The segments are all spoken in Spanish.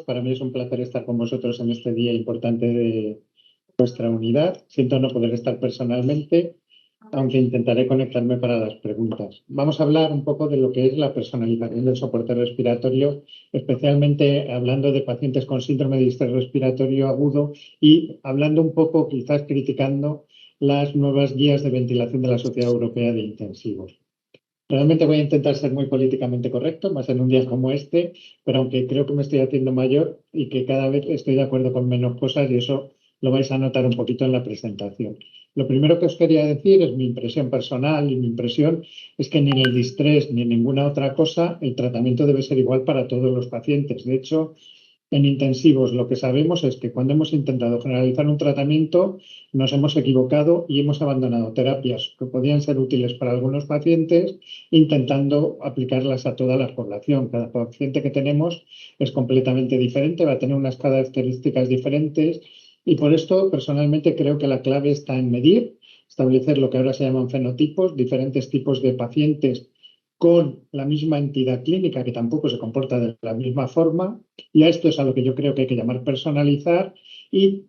Para mí es un placer estar con vosotros en este día importante de nuestra unidad. Siento no poder estar personalmente, aunque intentaré conectarme para las preguntas. Vamos a hablar un poco de lo que es la personalización del soporte respiratorio, especialmente hablando de pacientes con síndrome de distrés respiratorio agudo y hablando un poco, quizás criticando las nuevas guías de ventilación de la Sociedad Europea de Intensivos. Realmente voy a intentar ser muy políticamente correcto, más en un día como este, pero aunque creo que me estoy haciendo mayor y que cada vez estoy de acuerdo con menos cosas y eso lo vais a notar un poquito en la presentación. Lo primero que os quería decir es mi impresión personal y mi impresión es que ni en el distrés ni en ninguna otra cosa el tratamiento debe ser igual para todos los pacientes. De hecho, en intensivos lo que sabemos es que cuando hemos intentado generalizar un tratamiento nos hemos equivocado y hemos abandonado terapias que podían ser útiles para algunos pacientes intentando aplicarlas a toda la población. Cada paciente que tenemos es completamente diferente, va a tener unas características diferentes y por esto personalmente creo que la clave está en medir, establecer lo que ahora se llaman fenotipos, diferentes tipos de pacientes con la misma entidad clínica que tampoco se comporta de la misma forma. Y a esto es a lo que yo creo que hay que llamar personalizar y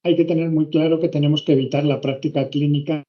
hay que tener muy claro que tenemos que evitar la práctica clínica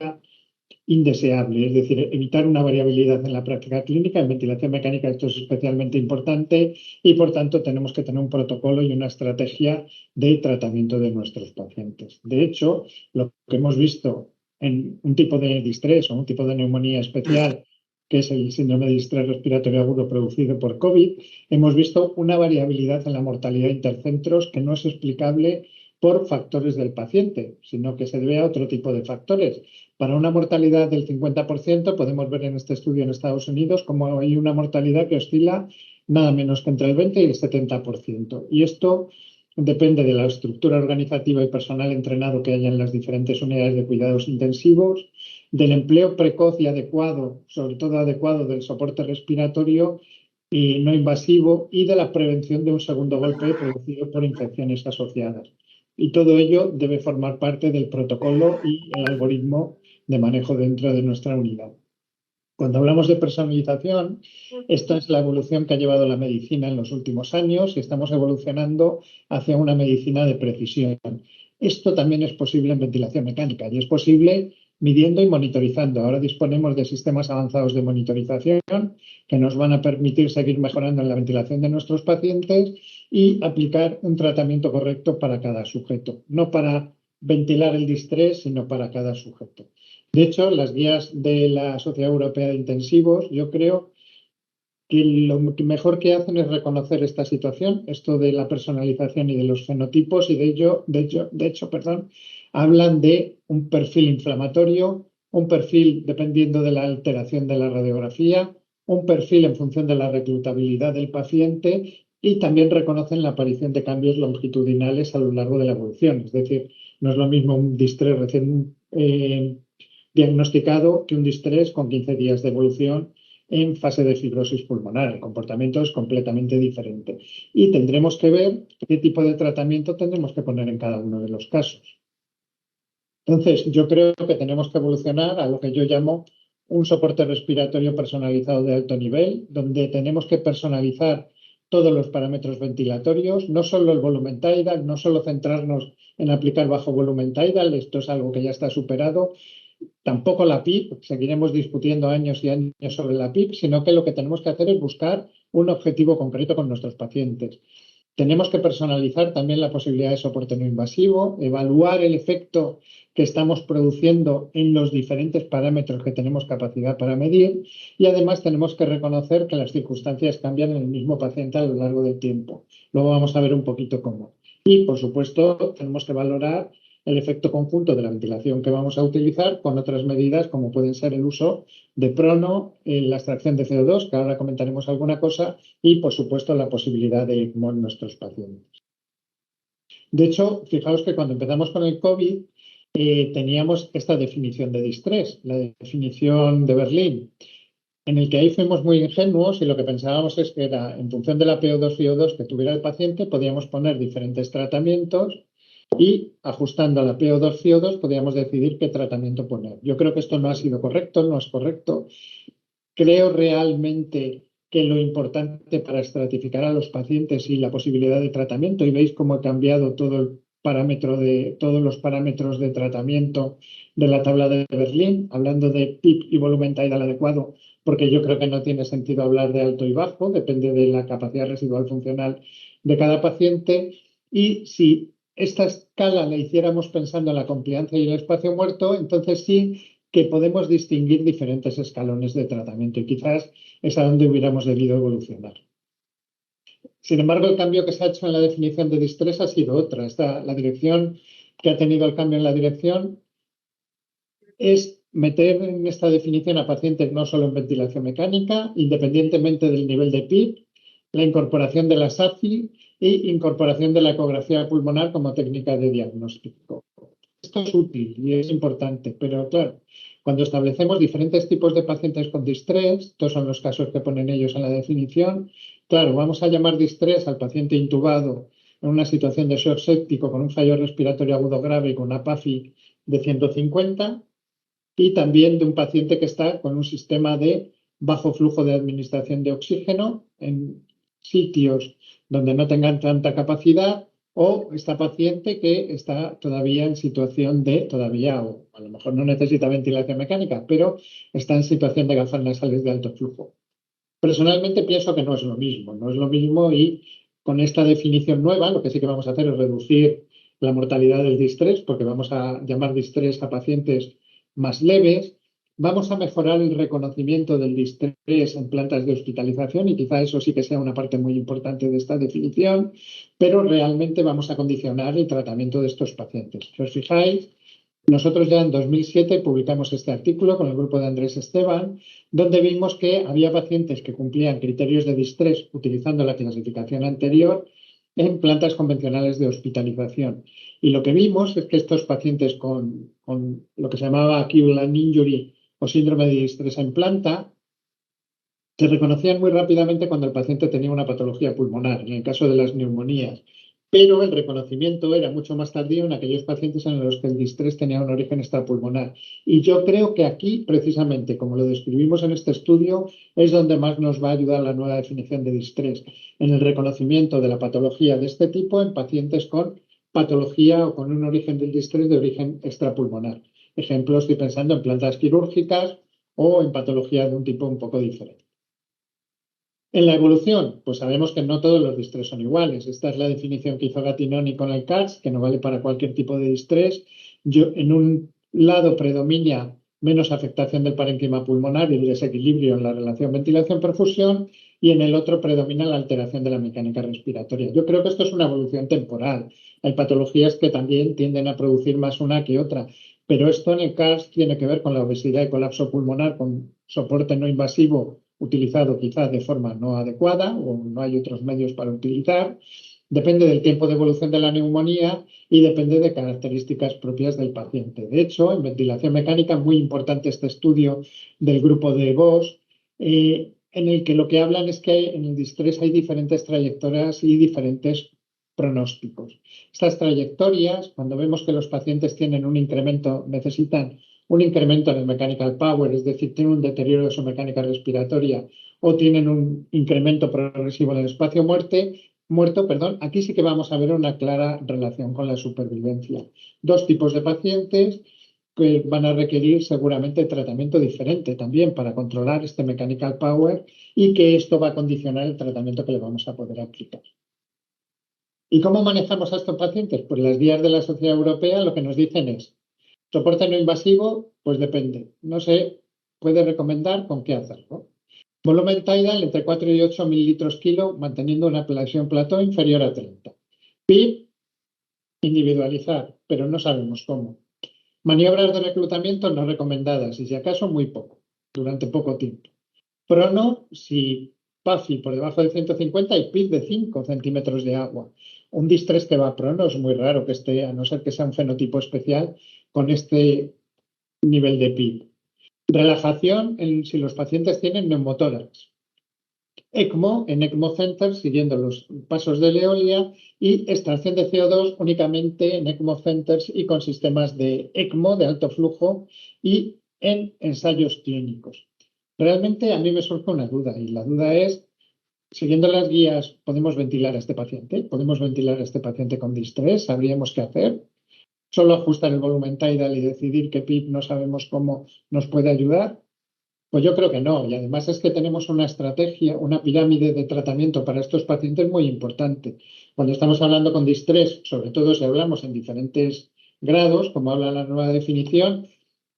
indeseable, es decir, evitar una variabilidad en la práctica clínica. En ventilación mecánica esto es especialmente importante y, por tanto, tenemos que tener un protocolo y una estrategia de tratamiento de nuestros pacientes. De hecho, lo que hemos visto en un tipo de distrés o un tipo de neumonía especial, que es el síndrome de distrés respiratorio agudo producido por COVID, hemos visto una variabilidad en la mortalidad intercentros que no es explicable por factores del paciente, sino que se debe a otro tipo de factores. Para una mortalidad del 50%, podemos ver en este estudio en Estados Unidos como hay una mortalidad que oscila nada menos que entre el 20 y el 70%. Y esto depende de la estructura organizativa y personal entrenado que haya en las diferentes unidades de cuidados intensivos, del empleo precoz y adecuado, sobre todo adecuado, del soporte respiratorio y no invasivo y de la prevención de un segundo golpe producido por infecciones asociadas. Y todo ello debe formar parte del protocolo y el algoritmo de manejo dentro de nuestra unidad. Cuando hablamos de personalización, esta es la evolución que ha llevado la medicina en los últimos años y estamos evolucionando hacia una medicina de precisión. Esto también es posible en ventilación mecánica y es posible midiendo y monitorizando. Ahora disponemos de sistemas avanzados de monitorización que nos van a permitir seguir mejorando en la ventilación de nuestros pacientes y aplicar un tratamiento correcto para cada sujeto, no para ventilar el distrés, sino para cada sujeto. De hecho, las guías de la Sociedad Europea de Intensivos, yo creo que lo mejor que hacen es reconocer esta situación, esto de la personalización y de los fenotipos, y de hecho, hablan de un perfil inflamatorio, un perfil dependiendo de la alteración de la radiografía, un perfil en función de la reclutabilidad del paciente y también reconocen la aparición de cambios longitudinales a lo largo de la evolución. Es decir, no es lo mismo un distrés recién diagnosticado que un distrés con 15 días de evolución en fase de fibrosis pulmonar. El comportamiento es completamente diferente. Y tendremos que ver qué tipo de tratamiento tendremos que poner en cada uno de los casos. Entonces, yo creo que tenemos que evolucionar a lo que yo llamo un soporte respiratorio personalizado de alto nivel, donde tenemos que personalizar todos los parámetros ventilatorios, no solo el volumen tidal, no solo centrarnos en aplicar bajo volumen tidal, esto es algo que ya está superado, tampoco la PIP, seguiremos discutiendo años y años sobre la PIP, sino que lo que tenemos que hacer es buscar un objetivo concreto con nuestros pacientes. Tenemos que personalizar también la posibilidad de soporte no invasivo, evaluar el efecto que estamos produciendo en los diferentes parámetros que tenemos capacidad para medir y además tenemos que reconocer que las circunstancias cambian en el mismo paciente a lo largo del tiempo. Luego vamos a ver un poquito cómo. Y, por supuesto, tenemos que valorar el efecto conjunto de la ventilación que vamos a utilizar con otras medidas como pueden ser el uso de prono, la extracción de CO2, que ahora comentaremos alguna cosa, y por supuesto la posibilidad de ECMO en nuestros pacientes. De hecho, fijaos que cuando empezamos con el COVID teníamos esta definición de distrés, la definición de Berlín, en el que ahí fuimos muy ingenuos y lo que pensábamos es que era en función de la PO2 y O2 que tuviera el paciente podíamos poner diferentes tratamientos y ajustando a la PO2 y O2 podíamos decidir qué tratamiento poner. Yo creo que esto no ha sido correcto, no es correcto. Creo realmente que lo importante para estratificar a los pacientes y la posibilidad de tratamiento, y veis cómo ha cambiado todo el parámetro todos los parámetros de tratamiento de la tabla de Berlín, hablando de PIB y volumen tidal adecuado, porque yo creo que no tiene sentido hablar de alto y bajo, depende de la capacidad residual funcional de cada paciente. Y si esta escala la hiciéramos pensando en la compliancia y el espacio muerto, entonces sí que podemos distinguir diferentes escalones de tratamiento y quizás es a donde hubiéramos debido evolucionar. Sin embargo, el cambio que se ha hecho en la definición de distrés ha sido otra. La dirección que ha tenido el cambio en la dirección es meter en esta definición a pacientes no solo en ventilación mecánica, independientemente del nivel de PIB, la incorporación de la SAFI y incorporación de la ecografía pulmonar como técnica de diagnóstico. Esto es útil y es importante, pero claro, cuando establecemos diferentes tipos de pacientes con distrés, estos son los casos que ponen ellos en la definición, claro, vamos a llamar distrés al paciente intubado en una situación de shock séptico con un fallo respiratorio agudo grave y con una PAFI de 150, y también de un paciente que está con un sistema de bajo flujo de administración de oxígeno en sitios donde no tengan tanta capacidad, o esta paciente que está todavía en situación de, o a lo mejor no necesita ventilación mecánica, pero está en situación de gafas nasales de alto flujo. Personalmente pienso que no es lo mismo y con esta definición nueva lo que sí que vamos a hacer es reducir la mortalidad del distrés, porque vamos a llamar distrés a pacientes más leves. Vamos a mejorar el reconocimiento del distrés en plantas de hospitalización y quizá eso sí que sea una parte muy importante de esta definición, pero realmente vamos a condicionar el tratamiento de estos pacientes. Si os fijáis, nosotros ya en 2007 publicamos este artículo con el grupo de Andrés Esteban, donde vimos que había pacientes que cumplían criterios de distrés utilizando la clasificación anterior en plantas convencionales de hospitalización. Y lo que vimos es que estos pacientes con lo que se llamaba acute lung injury o síndrome de distrés en planta se reconocían muy rápidamente cuando el paciente tenía una patología pulmonar, en el caso de las neumonías, pero el reconocimiento era mucho más tardío en aquellos pacientes en los que el distrés tenía un origen extrapulmonar. Y yo creo que aquí, precisamente, como lo describimos en este estudio, es donde más nos va a ayudar la nueva definición de distrés, en el reconocimiento de la patología de este tipo en pacientes con patología o con un origen del distrés de origen extrapulmonar. Ejemplo, estoy pensando en plantas quirúrgicas o en patologías de un tipo un poco diferente. En la evolución, pues sabemos que no todos los distrés son iguales. Esta es la definición que hizo Gattinoni con el CARS, que no vale para cualquier tipo de distrés. En un lado predomina menos afectación del parénquima pulmonar y el desequilibrio en la relación ventilación-perfusión, y en el otro predomina la alteración de la mecánica respiratoria. Yo creo que esto es una evolución temporal. Hay patologías que también tienden a producir más una que otra, pero esto en el CARS tiene que ver con la obesidad y colapso pulmonar con soporte no invasivo utilizado quizás de forma no adecuada o no hay otros medios para utilizar, depende del tiempo de evolución de la neumonía y depende de características propias del paciente. De hecho, en ventilación mecánica, muy importante este estudio del grupo de Bosch, en el que lo que hablan es que en el distrés hay diferentes trayectorias y diferentes pronósticos. Estas trayectorias, cuando vemos que los pacientes tienen un incremento, necesitan un incremento en el mechanical power, es decir, tienen un deterioro de su mecánica respiratoria o tienen un incremento progresivo en el espacio muerto, aquí sí que vamos a ver una clara relación con la supervivencia. Dos tipos de pacientes que van a requerir seguramente tratamiento diferente también para controlar este mechanical power y que esto va a condicionar el tratamiento que le vamos a poder aplicar. ¿Y cómo manejamos a estos pacientes? Pues las guías de la Sociedad Europea lo que nos dicen es: soporte no invasivo, pues depende. No se puede recomendar con qué hacerlo. Volumen tidal entre 4 y 8 mililitros kilo, manteniendo una presión plató inferior a 30. PIB, individualizar, pero no sabemos cómo. Maniobras de reclutamiento no recomendadas y si acaso muy poco, durante poco tiempo. Prono, si PAFI por debajo de 150 y PIB de 5 centímetros de agua. Un distrés que va a prono es muy raro que esté, a no ser que sea un fenotipo especial, con este nivel de PIB. Relajación si los pacientes tienen neumotórax. ECMO en ECMO Center, siguiendo los pasos de Leolia, y extracción de CO2 únicamente en ECMO Centers y con sistemas de ECMO de alto flujo y en ensayos clínicos. Realmente a mí me surge una duda y la duda es, siguiendo las guías, ¿podemos ventilar a este paciente? ¿Podemos ventilar a este paciente con distrés? ¿Sabríamos qué hacer? ¿Solo ajustar el volumen tidal y decidir qué PIP no sabemos cómo nos puede ayudar? Pues yo creo que no. Y además es que tenemos una estrategia, una pirámide de tratamiento para estos pacientes muy importante. Cuando estamos hablando con distrés, sobre todo si hablamos en diferentes grados, como habla la nueva definición,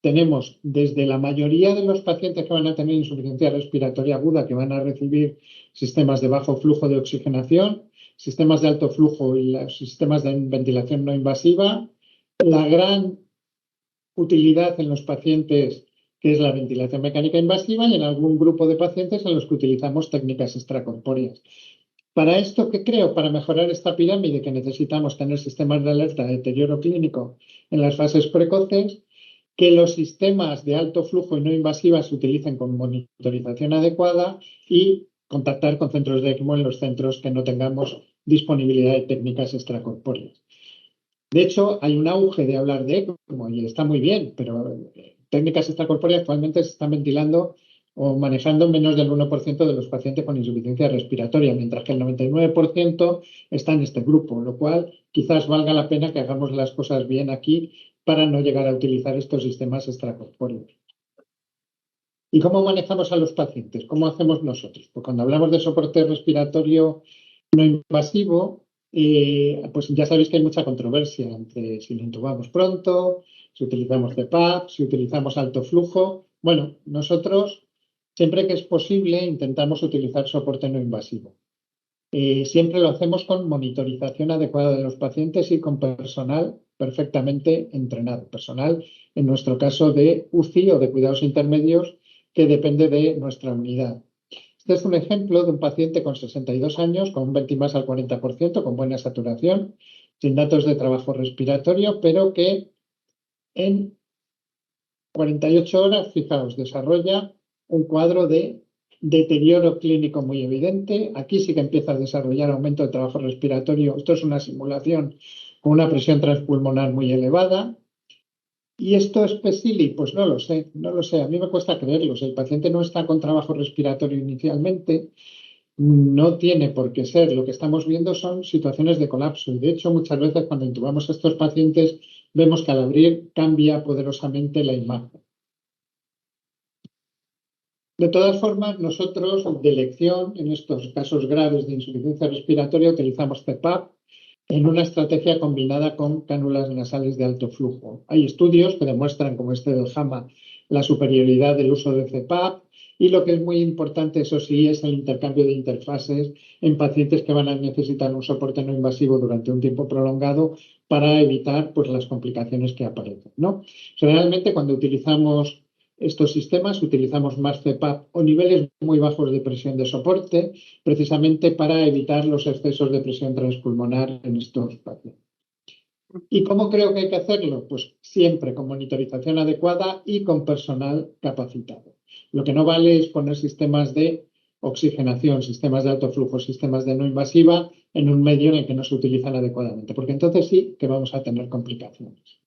tenemos desde la mayoría de los pacientes que van a tener insuficiencia respiratoria aguda, que van a recibir sistemas de bajo flujo de oxigenación, sistemas de alto flujo y los sistemas de ventilación no invasiva, la gran utilidad en los pacientes que es la ventilación mecánica invasiva y en algún grupo de pacientes en los que utilizamos técnicas extracorpóreas. Para esto, ¿qué creo? Para mejorar esta pirámide que necesitamos tener sistemas de alerta de deterioro clínico en las fases precoces, que los sistemas de alto flujo y no invasiva se utilicen con monitorización adecuada y contactar con centros de ECMO en los centros que no tengamos disponibilidad de técnicas extracorpóreas. De hecho, hay un auge de hablar de ECMO y está muy bien, pero técnicas extracorpóreas actualmente se están ventilando o manejando menos del 1% de los pacientes con insuficiencia respiratoria, mientras que el 99% está en este grupo, lo cual quizás valga la pena que hagamos las cosas bien aquí para no llegar a utilizar estos sistemas extracorpóreos. ¿Y cómo manejamos a los pacientes? ¿Cómo hacemos nosotros? Pues cuando hablamos de soporte respiratorio no invasivo, pues ya sabéis que hay mucha controversia entre si lo intubamos pronto, si utilizamos CPAP, si utilizamos alto flujo. Bueno, nosotros, siempre que es posible, intentamos utilizar soporte no invasivo. Siempre lo hacemos con monitorización adecuada de los pacientes y con personal perfectamente entrenado. Personal, en nuestro caso, de UCI o de cuidados intermedios, que depende de nuestra unidad. Este es un ejemplo de un paciente con 62 años, con un Ventimas al 40%, con buena saturación, sin datos de trabajo respiratorio, pero que en 48 horas, fijaos, desarrolla un cuadro de deterioro clínico muy evidente. Aquí sí que empieza a desarrollar aumento de trabajo respiratorio. Esto es una simulación con una presión transpulmonar muy elevada. ¿Y esto es PESILI? Pues no lo sé, no lo sé. A mí me cuesta creerlo. Si el paciente no está con trabajo respiratorio inicialmente, no tiene por qué ser. Lo que estamos viendo son situaciones de colapso. Y de hecho, muchas veces cuando intubamos a estos pacientes, vemos que al abrir cambia poderosamente la imagen. De todas formas, nosotros de elección, en estos casos graves de insuficiencia respiratoria, utilizamos CPAP en una estrategia combinada con cánulas nasales de alto flujo. Hay estudios que demuestran, como este del JAMA, la superioridad del uso de CPAP y lo que es muy importante, eso sí, es el intercambio de interfases en pacientes que van a necesitar un soporte no invasivo durante un tiempo prolongado para evitar pues, las complicaciones que aparecen, ¿no? Generalmente, cuando utilizamos estos sistemas, utilizamos más CPAP o niveles muy bajos de presión de soporte, precisamente para evitar los excesos de presión transpulmonar en estos pacientes. ¿Y cómo creo que hay que hacerlo? Pues siempre con monitorización adecuada y con personal capacitado. Lo que no vale es poner sistemas de oxigenación, sistemas de alto flujo, sistemas de no invasiva en un medio en el que no se utilizan adecuadamente, porque entonces sí que vamos a tener complicaciones.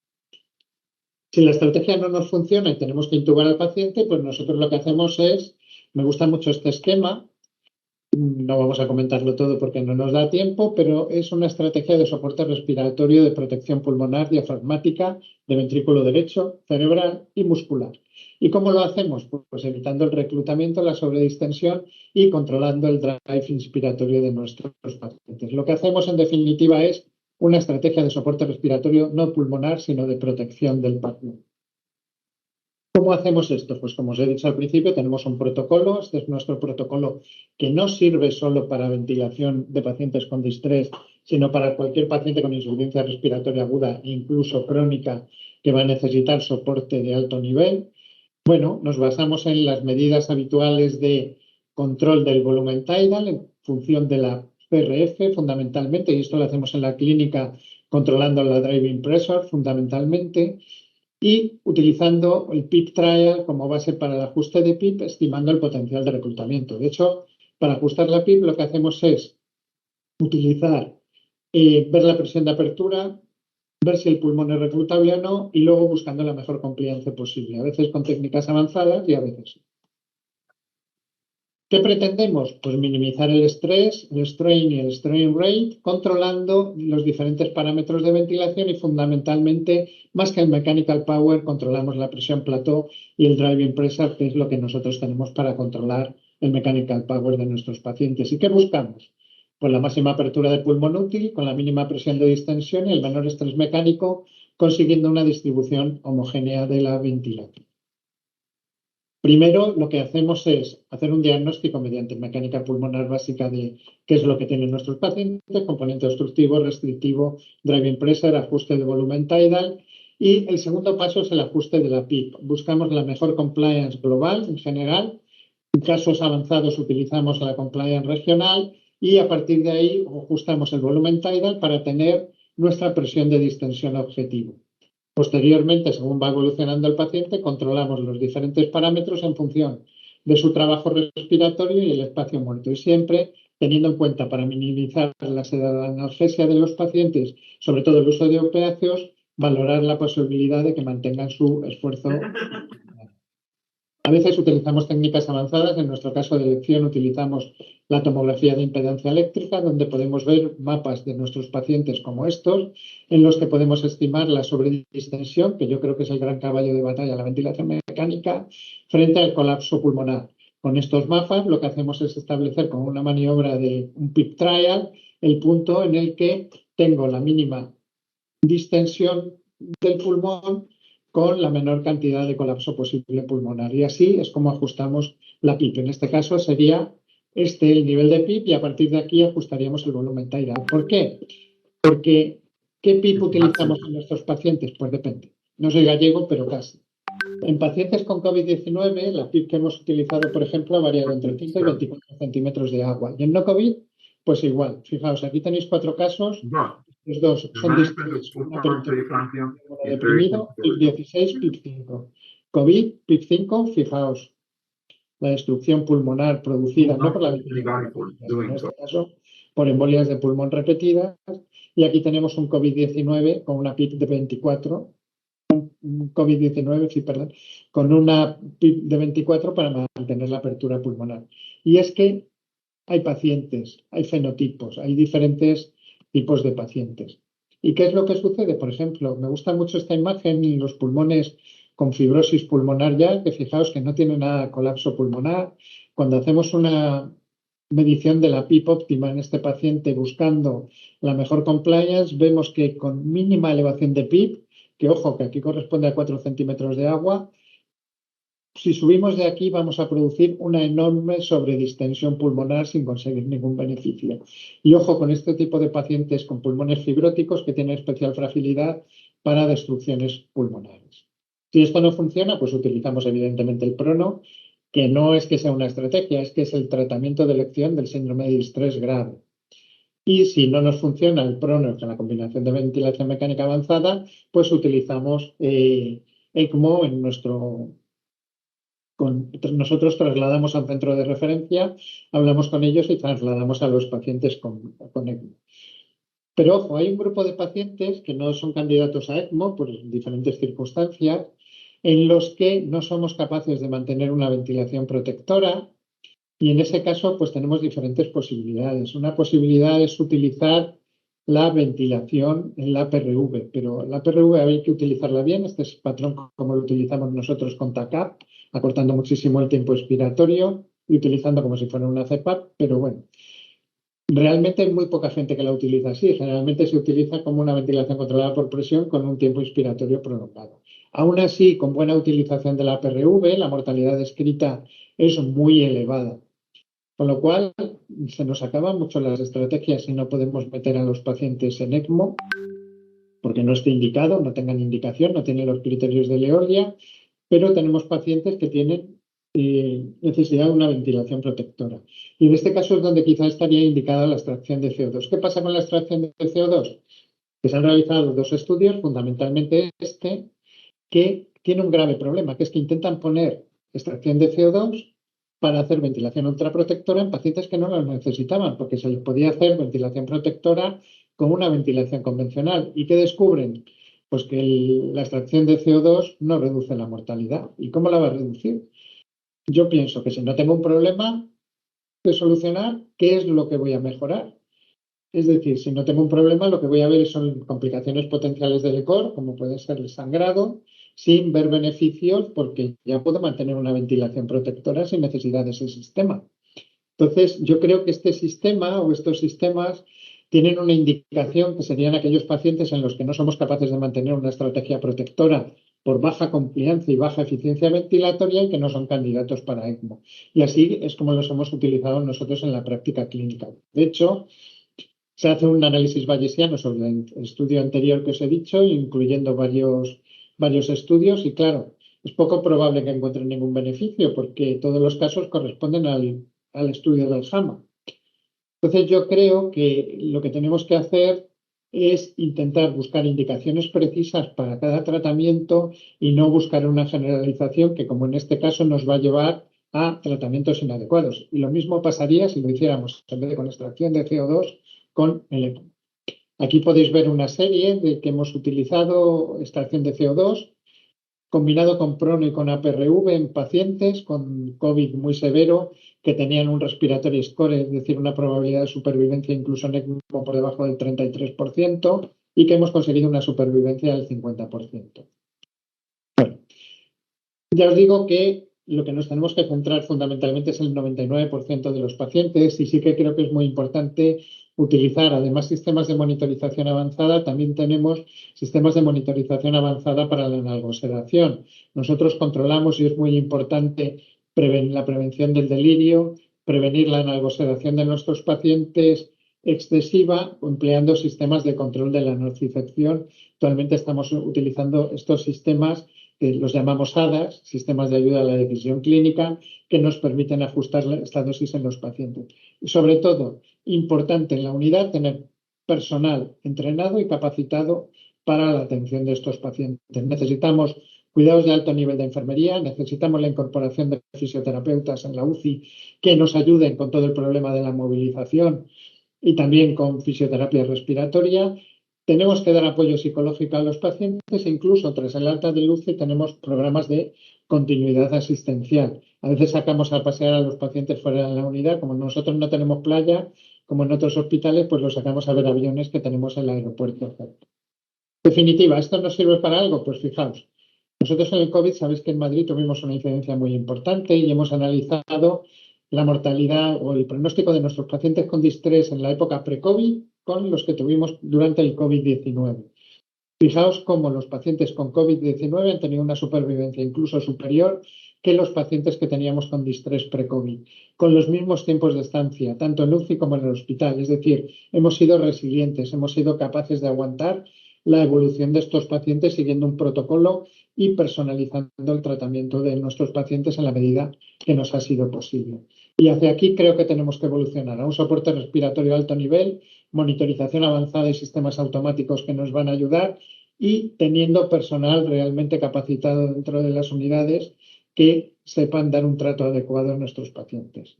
Si la estrategia no nos funciona y tenemos que intubar al paciente, pues nosotros lo que hacemos es, me gusta mucho este esquema, no vamos a comentarlo todo porque no nos da tiempo, pero es una estrategia de soporte respiratorio de protección pulmonar diafragmática de ventrículo derecho, cerebral y muscular. ¿Y cómo lo hacemos? Pues evitando el reclutamiento, la sobredistensión y controlando el drive inspiratorio de nuestros pacientes. Lo que hacemos en definitiva es una estrategia de soporte respiratorio no pulmonar, sino de protección del paciente. ¿Cómo hacemos esto? Pues como os he dicho al principio, tenemos un protocolo. Este es nuestro protocolo que no sirve solo para ventilación de pacientes con distrés, sino para cualquier paciente con insuficiencia respiratoria aguda, incluso crónica, que va a necesitar soporte de alto nivel. Bueno, nos basamos en las medidas habituales de control del volumen tidal en función de la CRF fundamentalmente, y esto lo hacemos en la clínica controlando la driving pressure fundamentalmente, y utilizando el PIP trial como base para el ajuste de PIP, estimando el potencial de reclutamiento. De hecho, para ajustar la PIP lo que hacemos es utilizar, ver la presión de apertura, ver si el pulmón es reclutable o no y luego buscando la mejor compliance posible, a veces con técnicas avanzadas y a veces. ¿Qué pretendemos? Pues minimizar el estrés, el strain y el strain rate, controlando los diferentes parámetros de ventilación y fundamentalmente, más que el mechanical power, controlamos la presión plató y el driving pressure, que es lo que nosotros tenemos para controlar el mechanical power de nuestros pacientes. ¿Y qué buscamos? Pues la máxima apertura de pulmón útil, con la mínima presión de distensión y el menor estrés mecánico, consiguiendo una distribución homogénea de la ventilación. Primero, lo que hacemos es hacer un diagnóstico mediante mecánica pulmonar básica de qué es lo que tienen nuestros pacientes, componente obstructivo, restrictivo, driving pressure, ajuste de volumen tidal. Y el segundo paso es el ajuste de la PIP. Buscamos la mejor compliance global en general. En casos avanzados utilizamos la compliance regional y a partir de ahí ajustamos el volumen tidal para tener nuestra presión de distensión objetivo. Posteriormente, según va evolucionando el paciente, controlamos los diferentes parámetros en función de su trabajo respiratorio y el espacio muerto. Y siempre teniendo en cuenta, para minimizar la analgesia de los pacientes, sobre todo el uso de opiáceos, valorar la posibilidad de que mantengan su esfuerzo. A veces utilizamos técnicas avanzadas. En nuestro caso de elección utilizamos la tomografía de impedancia eléctrica, donde podemos ver mapas de nuestros pacientes como estos, en los que podemos estimar la sobredistensión, que yo creo que es el gran caballo de batalla, la ventilación mecánica, frente al colapso pulmonar. Con estos mapas lo que hacemos es establecer con una maniobra de un PIP trial el punto en el que tengo la mínima distensión del pulmón con la menor cantidad de colapso posible pulmonar. Y así es como ajustamos la PIP. En este caso sería el nivel de PIP y a partir de aquí ajustaríamos el volumen tidal. ¿Por qué? Porque ¿qué PIP utilizamos en nuestros pacientes? Pues depende. No soy gallego, pero casi. En pacientes con COVID-19, la PIP que hemos utilizado, por ejemplo, ha variado entre 5 y 24 centímetros de agua. Y en no COVID, pues igual. Fijaos, aquí tenéis 4 casos. Los dos son distintos. Una deprimido, PIP 16, PIP 5. COVID, PIP 5, fijaos, la destrucción pulmonar producida no por la ventilación, en este caso por embolias de pulmón repetidas. Y aquí tenemos un COVID-19 con una PIP de 24. COVID-19, sí, perdón, con una PIP de 24 para mantener la apertura pulmonar. Y es que hay pacientes, hay fenotipos, hay diferentes tipos de pacientes. ¿Y qué es lo que sucede? Por ejemplo, me gusta mucho esta imagen en los pulmones con fibrosis pulmonar ya, que fijaos que no tiene nada de colapso pulmonar. Cuando hacemos una medición de la PIP óptima en este paciente buscando la mejor compliance, vemos que con mínima elevación de PIP, que ojo, que aquí corresponde a 4 centímetros de agua, si subimos de aquí vamos a producir una enorme sobredistensión pulmonar sin conseguir ningún beneficio. Y ojo con este tipo de pacientes con pulmones fibróticos que tienen especial fragilidad para destrucciones pulmonares. Si esto no funciona, pues utilizamos evidentemente el prono, que no es que sea una estrategia, es que es el tratamiento de elección del síndrome de distrés grave. Y si no nos funciona el prono con la combinación de ventilación mecánica avanzada, pues utilizamos ECMO en nuestro... Nosotros trasladamos al centro de referencia, hablamos con ellos y trasladamos a los pacientes con ECMO. Pero ojo, hay un grupo de pacientes que no son candidatos a ECMO por diferentes circunstancias, en los que no somos capaces de mantener una ventilación protectora y en ese caso pues tenemos diferentes posibilidades. Una posibilidad es utilizar la ventilación en la PRV, pero la PRV hay que utilizarla bien. Este es el patrón como lo utilizamos nosotros con TACAP, acortando muchísimo el tiempo expiratorio y utilizando como si fuera una CPAP, pero bueno, realmente hay muy poca gente que la utiliza así. Generalmente se utiliza como una ventilación controlada por presión con un tiempo inspiratorio prolongado. Aún así, con buena utilización de la PRV, la mortalidad descrita es muy elevada. Con lo cual, se nos acaban mucho las estrategias y no podemos meter a los pacientes en ECMO porque no esté indicado, no tengan indicación, no tienen los criterios de Leordia, pero tenemos pacientes que tienen necesidad de una ventilación protectora. Y en este caso es donde quizá estaría indicada la extracción de CO2. ¿Qué pasa con la extracción de CO2? Que se han realizado 2 estudios, fundamentalmente este, que tiene un grave problema, que es que intentan poner extracción de CO2 para hacer ventilación ultraprotectora en pacientes que no lo necesitaban, porque se les podía hacer ventilación protectora con una ventilación convencional. ¿Y qué descubren? Pues que la extracción de CO2 no reduce la mortalidad. ¿Y cómo la va a reducir? Yo pienso que si no tengo un problema, de solucionar, ¿qué es lo que voy a mejorar? Es decir, si no tengo un problema, lo que voy a ver son complicaciones potenciales del ECOR, como puede ser el sangrado, sin ver beneficios, porque ya puedo mantener una ventilación protectora sin necesidad de ese sistema. Entonces, yo creo que este sistema o estos sistemas tienen una indicación que serían aquellos pacientes en los que no somos capaces de mantener una estrategia protectora por baja compliance y baja eficiencia ventilatoria y que no son candidatos para ECMO. Y así es como los hemos utilizado nosotros en la práctica clínica. De hecho, se hace un análisis bayesiano sobre el estudio anterior que os he dicho, incluyendo varios estudios, y claro, es poco probable que encuentren ningún beneficio porque todos los casos corresponden al estudio del JAMA. Entonces yo creo que lo que tenemos que hacer es intentar buscar indicaciones precisas para cada tratamiento y no buscar una generalización que, como en este caso, nos va a llevar a tratamientos inadecuados. Y lo mismo pasaría si lo hiciéramos en vez de con extracción de CO2 con el ECMO. Aquí podéis ver una serie de que hemos utilizado extracción de CO2 combinado con prono y con APRV en pacientes con COVID muy severo que tenían un respiratory score, es decir, una probabilidad de supervivencia incluso en ECMO por debajo del 33% y que hemos conseguido una supervivencia del 50%. Bueno, ya os digo que lo que nos tenemos que centrar fundamentalmente es el 99% de los pacientes y sí que creo que es muy importante utilizar, además, sistemas de monitorización avanzada. También tenemos sistemas de monitorización avanzada para la analgosedación. Nosotros controlamos, y es muy importante, la prevención del delirio, prevenir la analgosedación de nuestros pacientes excesiva, empleando sistemas de control de la nocicepción. Actualmente estamos utilizando estos sistemas que los llamamos HADAS, sistemas de ayuda a la decisión clínica, que nos permiten ajustar esta dosis en los pacientes. Y sobre todo, importante en la unidad tener personal entrenado y capacitado para la atención de estos pacientes. Necesitamos cuidados de alto nivel de enfermería, necesitamos la incorporación de fisioterapeutas en la UCI que nos ayuden con todo el problema de la movilización y también con fisioterapia respiratoria. Tenemos que dar apoyo psicológico a los pacientes e incluso tras el alta de UCI tenemos programas de continuidad asistencial. A veces sacamos a pasear a los pacientes fuera de la unidad, como nosotros no tenemos playa, como en otros hospitales, pues los sacamos a ver aviones que tenemos en el aeropuerto. Definitiva, ¿esto nos sirve para algo? Pues fijaos, nosotros en el COVID sabéis que en Madrid tuvimos una incidencia muy importante y hemos analizado la mortalidad o el pronóstico de nuestros pacientes con distrés en la época pre-COVID con los que tuvimos durante el COVID-19. Fijaos cómo los pacientes con COVID-19 han tenido una supervivencia incluso superior que los pacientes que teníamos con distrés pre-COVID, con los mismos tiempos de estancia, tanto en UCI como en el hospital. Es decir, hemos sido resilientes, hemos sido capaces de aguantar la evolución de estos pacientes siguiendo un protocolo y personalizando el tratamiento de nuestros pacientes en la medida que nos ha sido posible. Y hacia aquí creo que tenemos que evolucionar a un soporte respiratorio de alto nivel, monitorización avanzada y sistemas automáticos que nos van a ayudar y teniendo personal realmente capacitado dentro de las unidades que sepan dar un trato adecuado a nuestros pacientes.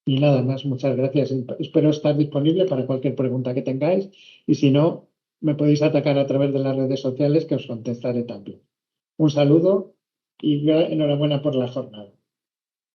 Y nada más, muchas gracias. Espero estar disponible para cualquier pregunta que tengáis y si no, me podéis atacar a través de las redes sociales que os contestaré también. Un saludo y enhorabuena por la jornada.